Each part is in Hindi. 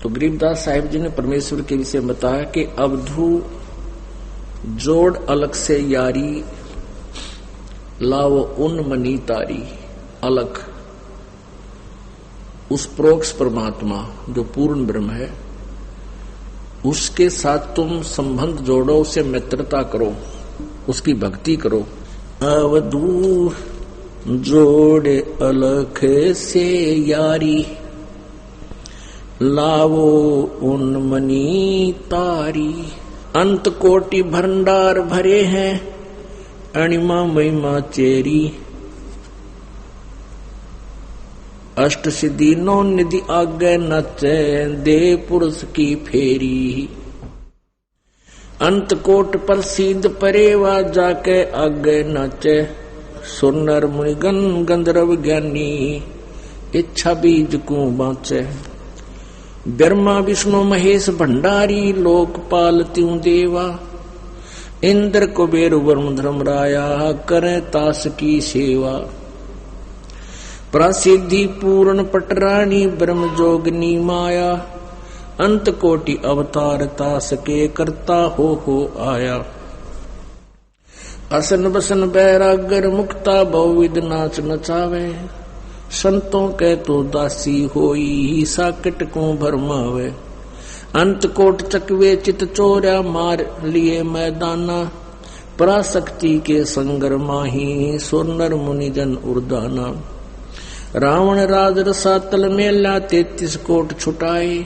तो गरीबदास साहिब जी ने परमेश्वर के विषय बताया कि अवधू जोड़ अलग से यारी, लाओ उन मनी तारी। अलग उस प्रोक्ष परमात्मा जो पूर्ण ब्रह्म है, उसके साथ तुम संबंध जोड़ो, उसे मित्रता करो, उसकी भक्ति करो। अवधू जोड़े अलख से यारी, लावो उन मनी तारी। अंत कोटि भंडार भरे हैं, अणिमा महिमा चेरी। अष्ट सिद्धि नौ निधि आगे नचे, दे पुरुष की फेरी। अंत कोट प्रसिद्ध परेवा, जाके आगे नाचे। सुनर मुनिगण गंधर्व ज्ञानी, इच्छा बीज को बाँचे। ब्रह्मा विष्णु महेश भंडारी, लोकपाल त्यों देवा। इंद्र कुबेर वरुण धर्मराया, करे तास की सेवा। प्रसिद्धि पूर्ण पटरानी, ब्रह्म जोगनी माया। अंत कोटि अवतार तास के, करता हो आया। असन बसन बैरागर मुक्ता, बहुविध नाच नचावे। संतों के तो दासी होई, साकट को भरमावे। अंत कोट चकवे चित चोरा, मार लिए मैदाना। पराशक्ति के संगर माही, सोनर मुनिजन उर्दाना। रावण राज रसातल मेला, 33 कोट छुटाए।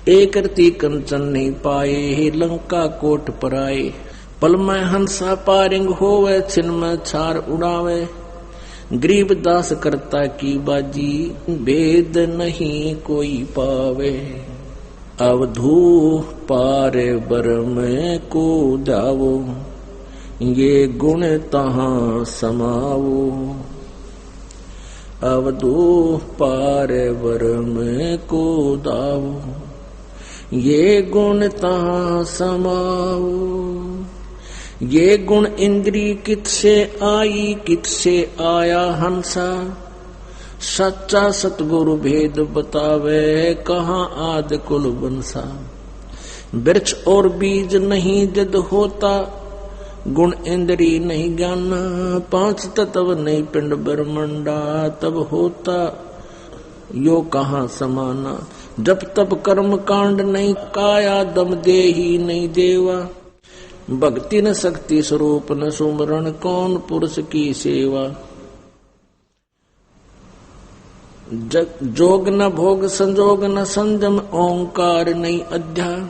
एक रति कंचन नहीं पाए, लंका कोट पराए। पल में हंसा पारिंग होवे, छिन में छार उड़ावे। गरीबदास करता की बाजी, भेद नहीं कोई पावे। अवधू पार बरम को जावो, ये गुण तहां समावो। अवधू पार बरम को दावो, ये गुण तहां समावो। ये गुण इंद्री कित से आई, कित से आया हंसा। सच्चा सतगुरु भेद बतावे, कहाँ आदि कुल बंसा। वृक्ष और बीज नहीं जद होता, गुण इंद्री नहीं ज्ञाना। 5 तत्व नहीं पिंड ब्रह्मंडा, तब होता यो कहाँ समाना। जब तब कर्म कांड नहीं काया, दम दे ही नहीं देवा। भक्ति न शक्ति स्वरूप न सुमरण, कौन पुरुष की सेवा। जोग न भोग संजोग न संजम, ओंकार नहीं अध्याय।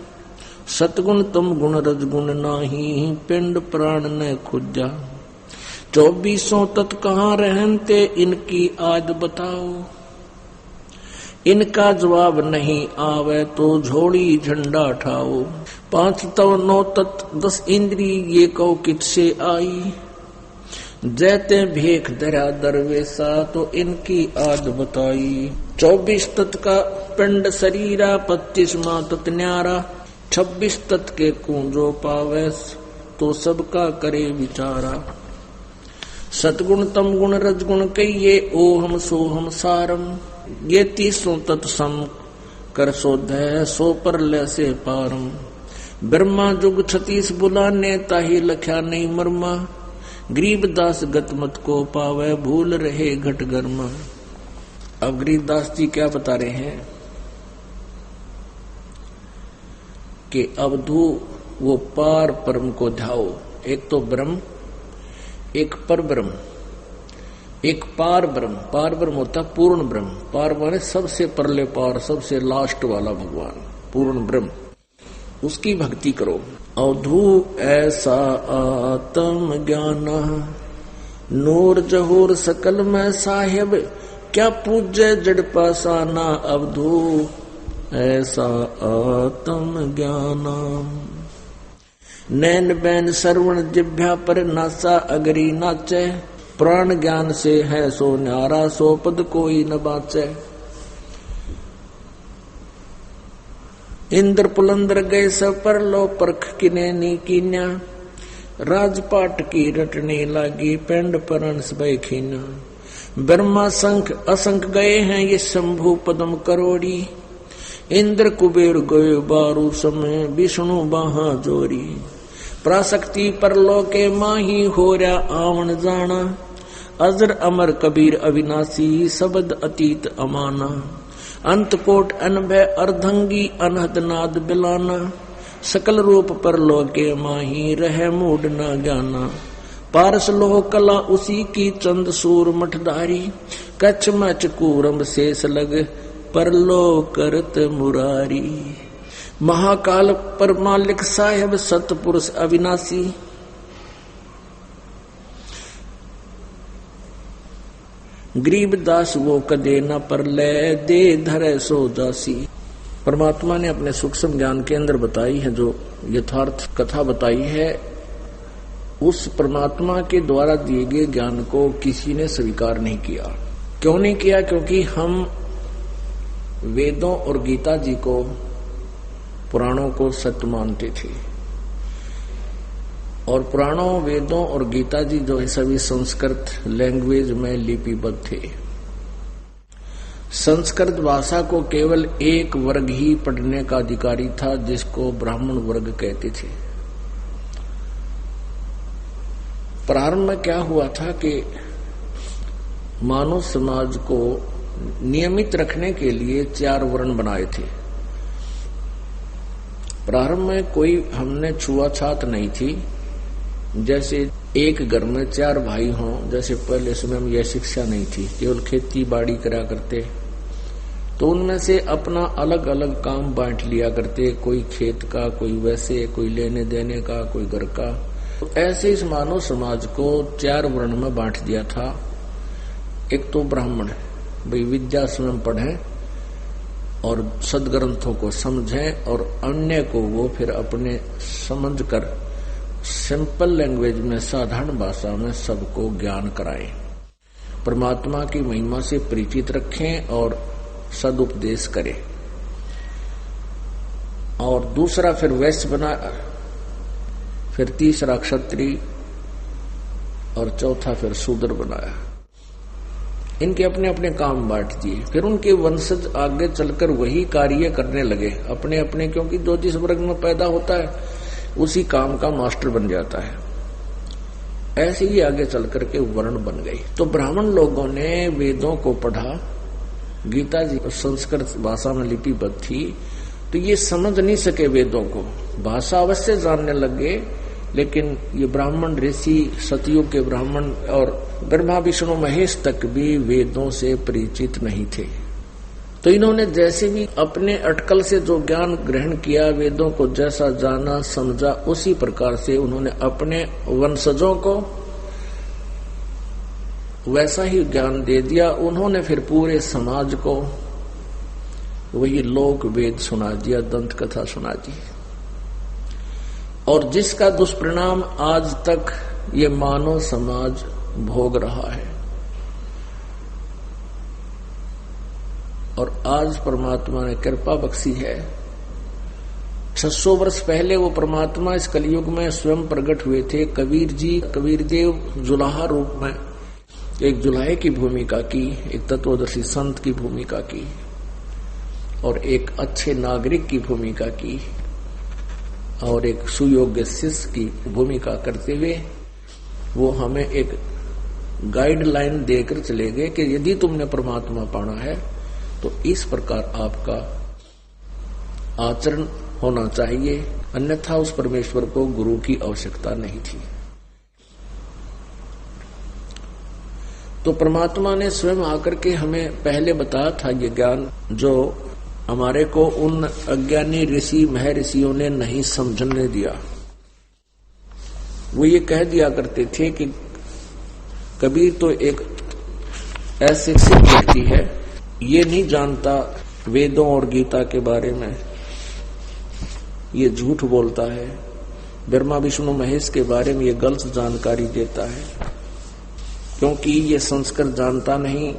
सतगुण तम गुण रजगुण नाही, पिंड प्राण न खुजा। 24 तत् कहाँ रहते, इनकी आद बताओ। इनका जवाब नहीं आवे, तो झोड़ी झंडा ठाओ। 5 तव 9 तत् 10 इंद्री, ये कौ कित से आई। जैते भेख धरा दरवेसा, तो इनकी आद बताई। 24 तत् का पिंड शरीरा, 25वां तत् न्यारा। 26 तत् के कुंजो पावे, तो सबका करे विचारा। सतगुण तम गुण रजगुण कहिए, ओहम सोहम सारम। ये 30 तत् सम कर शोधै, सो पर ले से पारम। ब्रह्मा जुग 36 बुलाने, ताही लख्या नहीं मर्मा। गरीबदास गतमत को पावे, भूल रहे घट गर्मा। अब गरीबदास जी क्या बता रहे हैं कि अवधू वो पार परम को ध्याओ। एक तो ब्रह्म, एक पर ब्रह्म, एक पार ब्रह्म। पार ब्रह्म होता पूर्ण ब्रह्म। पार माने सबसे परले पार, सबसे लास्ट वाला भगवान, पूर्ण ब्रह्म। उसकी भक्ति करो। अवधू ऐसा आत्म ज्ञान, नूर जहूर सकल में साहिब। क्या पूज्य जड़ पासाना, अवधू ऐसा आत्म ज्ञान। नैन बैन श्रवण जिभ्या पर नासा, अगरी नाचे। प्राण ज्ञान से है सो न्यारा, सो पद कोई न बाचे। इंद्र पुलंदर गए सब पर, लो परख किने नी कीन्या। राजपाट की रटने लागी, पेंड परन सबे खीना। ब्रह्मा संख असंख गए हैं, ये शंभु पदम करोड़ी। इंद्र कुबेर गए बारू समय विष्णु बाहा जोरी। प्राशक्ति परलोके माही होरा आवन जाना। अजर अमर कबीर अविनाशी शब्द अतीत अमाना। अंतकोट अनभय अर्धंगी अनहद नाद बिलाना। सकल रूप परलोके माही रह मूड न ज्ञाना। पारस लोह कला उसी की चंद सूर मठधारी। कच्छ मच कूरम शेष लग परलो करत मुरारी। महाकाल पर मालिक साहेब सतपुरुष अविनाशी। गरीब दास वो कदे न पर ले दे धरे सो दासी। परमात्मा ने अपने सूक्ष्म ज्ञान के अंदर बताई है, जो यथार्थ कथा बताई है, उस परमात्मा के द्वारा दिए गए ज्ञान को किसी ने स्वीकार नहीं किया। क्यों नहीं किया? क्योंकि हम वेदों और गीता जी को, पुराणों को सत्य मानते थे। और पुराणों, वेदों और गीता जी जो है सभी संस्कृत लैंग्वेज में लिपिबद्ध थे। संस्कृत भाषा को केवल एक वर्ग ही पढ़ने का अधिकारी था, जिसको ब्राह्मण वर्ग कहते थे। प्रारंभ में क्या हुआ था कि मानव समाज को नियमित रखने के लिए 4 वर्ण बनाए थे। प्रारंभ में कोई हमने छुआछात नहीं थी। जैसे एक घर में 4 भाई हों, जैसे पहले समय में यह शिक्षा नहीं थी, केवल खेती बाड़ी करा करते, तो उनमें से अपना अलग अलग काम बांट लिया करते। कोई खेत का, कोई वैसे, कोई लेने देने का, कोई घर का। तो ऐसे इस मानव समाज को 4 वर्ण में बांट दिया था। एक तो ब्राह्मण, भाई विद्या स्वयं पढ़ें और सदग्रंथों को समझें, और अन्य को वो फिर अपने समझकर सिंपल लैंग्वेज में, साधारण भाषा में सबको ज्ञान कराएं, परमात्मा की महिमा से परिचित रखें और सदुपदेश करें। और दूसरा फिर वैश्य बना, फिर तीसरा क्षत्रिय, और चौथा फिर शूद्र बनाया। इनके अपने अपने काम बांट दिए। फिर उनके वंशज आगे चलकर वही कार्य करने लगे अपने अपने, क्योंकि जो जिस वर्ग में पैदा होता है उसी काम का मास्टर बन जाता है। ऐसे ही आगे चलकर के वर्ण बन गई। तो ब्राह्मण लोगों ने वेदों को पढ़ा, गीता जी संस्कृत भाषा में लिपिबद्ध थी, तो ये समझ नहीं सके वेदों को। भाषा अवश्य जानने लगे, लेकिन ये ब्राह्मण ऋषि, सतयुग के ब्राह्मण और ब्रह्मा विष्णु महेश तक भी वेदों से परिचित नहीं थे। तो इन्होंने जैसे भी अपने अटकल से जो ज्ञान ग्रहण किया, वेदों को जैसा जाना समझा, उसी प्रकार से उन्होंने अपने वंशजों को वैसा ही ज्ञान दे दिया। उन्होंने फिर पूरे समाज को वही लोक वेद सुना दिया, दंत कथा सुना दी, और जिसका दुष्परिणाम आज तक ये मानव समाज भोग रहा है। और आज परमात्मा ने कृपा बख्शी है। 600 वर्ष पहले वो परमात्मा इस कलयुग में स्वयं प्रकट हुए थे। कबीर जी, कबीर देव जुलाहा रूप में एक जुलाहे की भूमिका की, एक तत्वदर्शी संत की भूमिका की, और एक अच्छे नागरिक की भूमिका की, और एक सुयोग्य शिष्य की भूमिका करते हुए वो हमें एक गाइडलाइन देकर चले गए कि यदि तुमने परमात्मा पाना है तो इस प्रकार आपका आचरण होना चाहिए, अन्यथा उस परमेश्वर को गुरु की आवश्यकता नहीं थी। तो परमात्मा ने स्वयं आकर के हमें पहले बताया था ये ज्ञान, जो हमारे को उन अज्ञानी ऋषि महर्षियों ने नहीं समझने दिया। वो ये कह दिया करते थे कि कबीर तो एक ऐसे सिद्ध व्यक्ति है, ये नहीं जानता वेदों और गीता के बारे में, ये झूठ बोलता है, ब्रह्मा विष्णु महेश के बारे में ये गलत जानकारी देता है, क्योंकि ये संस्कृत जानता नहीं,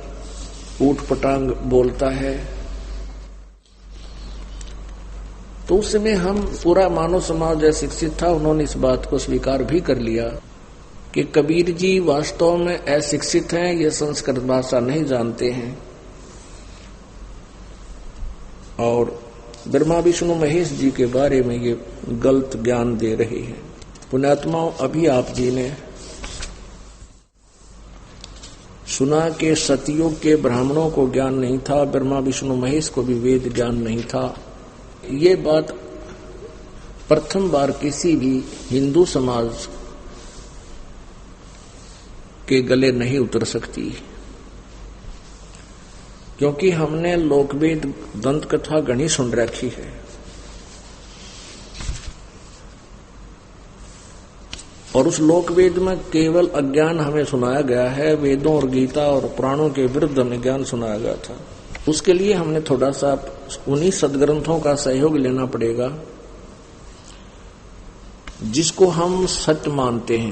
ऊट पटांग बोलता है। तो उस समय हम पूरा मानव समाज अशिक्षित था, उन्होंने इस बात को स्वीकार भी कर लिया कि कबीर जी वास्तव में अशिक्षित हैं, ये संस्कृत भाषा नहीं जानते हैं, और ब्रह्मा विष्णु महेश जी के बारे में ये गलत ज्ञान दे रहे हैं। पुण्यात्माओं, अभी आप जी ने सुना कि सतयुग के ब्राह्मणों को ज्ञान नहीं था, ब्रह्मा विष्णु महेश को भी वेद ज्ञान नहीं था। ये बात प्रथम बार किसी भी हिंदू समाज के गले नहीं उतर सकती, क्योंकि हमने लोकवेद दंत कथा घनी सुन रखी है। और उस लोकवेद में केवल अज्ञान हमें सुनाया गया है, वेदों और गीता और पुराणों के विरुद्ध हमें ज्ञान सुनाया गया था। उसके लिए हमने थोड़ा सा उन्हीं सदग्रंथों का सहयोग लेना पड़ेगा जिसको हम सत्य मानते हैं।